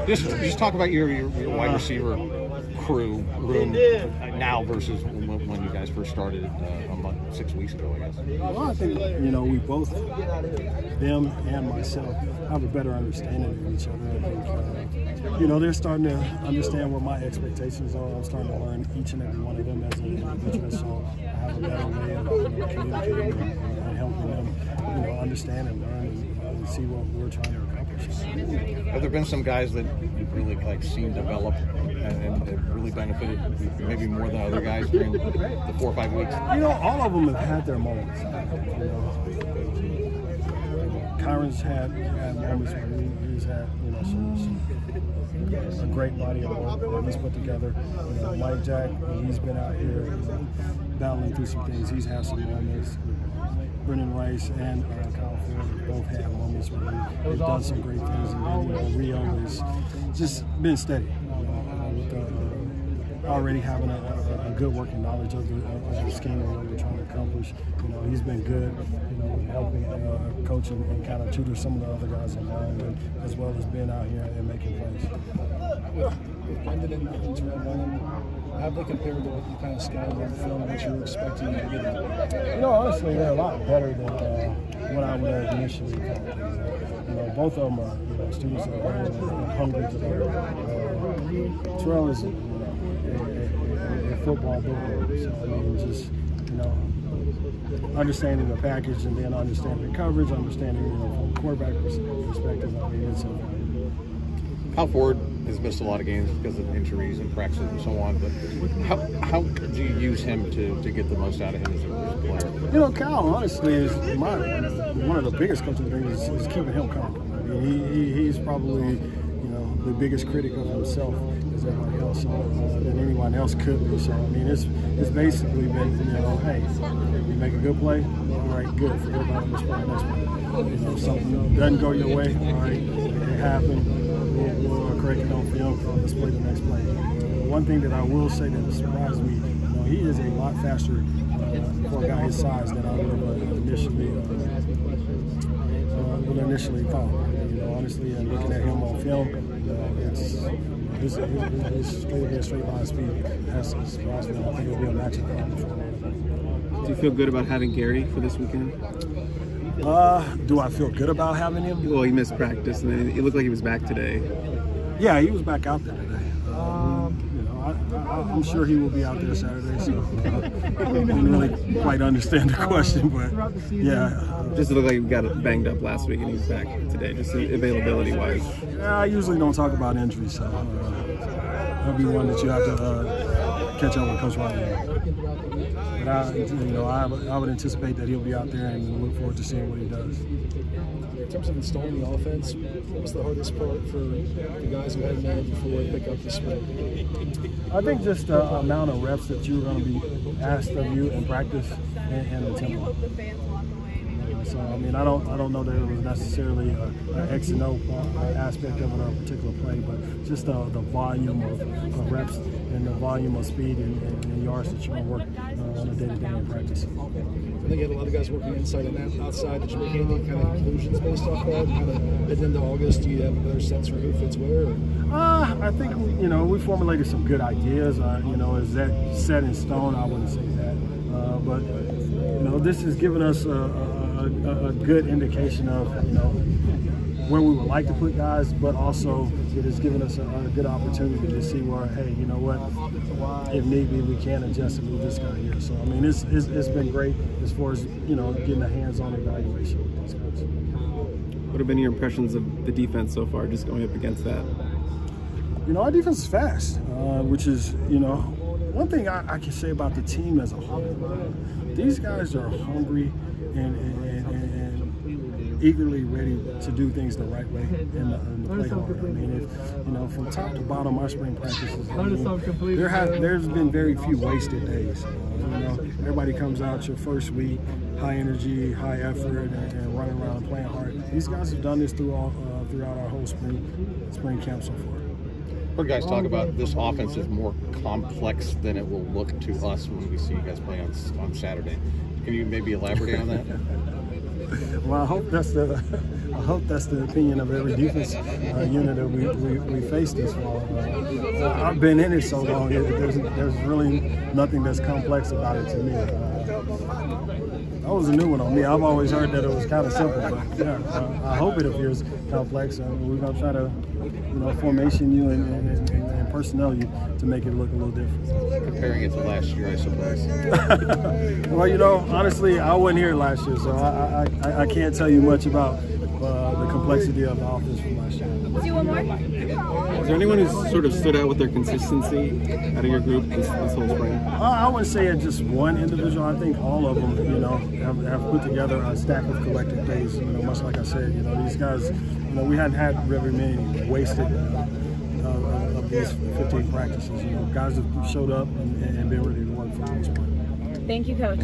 Just talk about your wide receiver crew room now versus when you guys first started a month, 6 weeks ago, I guess. Well, I think, we both, them and myself, have a better understanding of each other. I think, they're starting to understand what my expectations are. I'm starting to learn each and every one of them as an individual, so I have a better way of communicating and helping them, understand and learn and see what we're trying to accomplish. Have there been some guys that you've really seen develop and really benefited maybe more than other guys during the 4 or 5 weeks? All of them have had their moments. Kyron's had moments where he's had, a great body of work that he's put together. Mike Jack, he's been out here battling through some things. He's had some moments. Brendan Rice and Kyle Ford both had moments where they've done some great things. And Rio has just been steady. Already having a good working knowledge of the scheme and what we're trying to accomplish. He's been good, helping coach and kind of tutor some of the other guys along, as well as being out here and making plays. With Brendan and Terrell, how they compared to what you kind of scouted on the film and what you were expecting to get? Honestly, they're a lot better than what I would have initially thought. Both of them are students of the game and hungry to learn. Terrell is a football bookworm, so just understanding the package and then understanding coverage, understanding from a quarterback perspective. It's Kyle Ford has missed a lot of games because of injuries and practices and so on, but how do you use him to get the most out of him as a player? Kyle, honestly, is one of the biggest coaching things is keeping him calm. He's probably the biggest critic of himself as everybody else, than anyone else could be. So it's basically been hey, you make a good play, all right, good. Forget about it, let's play the next one. If something doesn't go your way, all right, it happened. We'll correct it on film. Let's play the next play. One thing that I will say that surprised me, he is a lot faster for a guy his size than I would have initially thought. Honestly, and looking at him on film, his straight line speed has surprised me. I think it'll be a matchup problem for him. Do you feel good about having Gary for this weekend? Do I feel good about having him? Well, he missed practice, and then it looked like he was back today. Yeah, he was back out there today. I'm sure he will be out there Saturday, so I didn't really quite understand the question, but yeah. Just looked like he got banged up last week and he's back today, just availability-wise. I usually don't talk about injuries, so that'll be one that you have to catch up with Coach Riley. But I would anticipate that he'll be out there and look forward to seeing what he does. In terms of installing the offense, what was the hardest part for the guys who hadn't been before to pick up this spring? I think just the amount of reps that you're going to be asked of you in practice and the tempo. So I don't know that it was necessarily an X and O aspect of it or a particular play, but just the volume of reps and the volume of speed and yards that you're going to work on a day-to-day in practice. I think you had a lot of guys working inside and outside. Did you make any kind of conclusions based off that? Kind of heading into August, do you have a better sense for who fits where? I think we formulated some good ideas. Is that set in stone? I wouldn't say that, but this has given us a good indication of where we would like to put guys, but also it has given us a good opportunity to see where, hey, you know what, if need be, we can adjust and move this guy here. So it's been great as far as getting a hands-on evaluation with these guys. What have been your impressions of the defense so far, just going up against that? Our defense is fast, which is one thing I can say about the team as a whole. These guys are hungry and eagerly ready to do things the right way and play hard. From top to bottom, our spring practices, there's been very few wasted days. Everybody comes out your first week, high energy, high effort, and running around and playing hard. These guys have done this throughout our whole spring camp so far. Heard guys talk about this offense is more complex than it will look to us when we see you guys play on Saturday. Can you maybe elaborate on that? Well, I hope hope that's the opinion of every defense unit that we faced this fall. I've been in it so long, there's really nothing that's complex about it to me. That was a new one on me. I've always heard that it was kind of simple, but yeah, I hope it appears complex. We're going to try to, formation you and personnel you to make it look a little different. Comparing it to last year, I suppose. Well, honestly, I wasn't here last year, so I can't tell you much about the complexity of the offense from last year. Let's do one more. Is there anyone who's sort of stood out with their consistency out of your group this whole spring? I wouldn't say it's just one individual. I think all of them, have put together a stack of collective plays. Much like I said, these guys, we hadn't had very many wasted of these 15 practices. Guys have showed up and been ready to work for the most part. Thank you, Coach.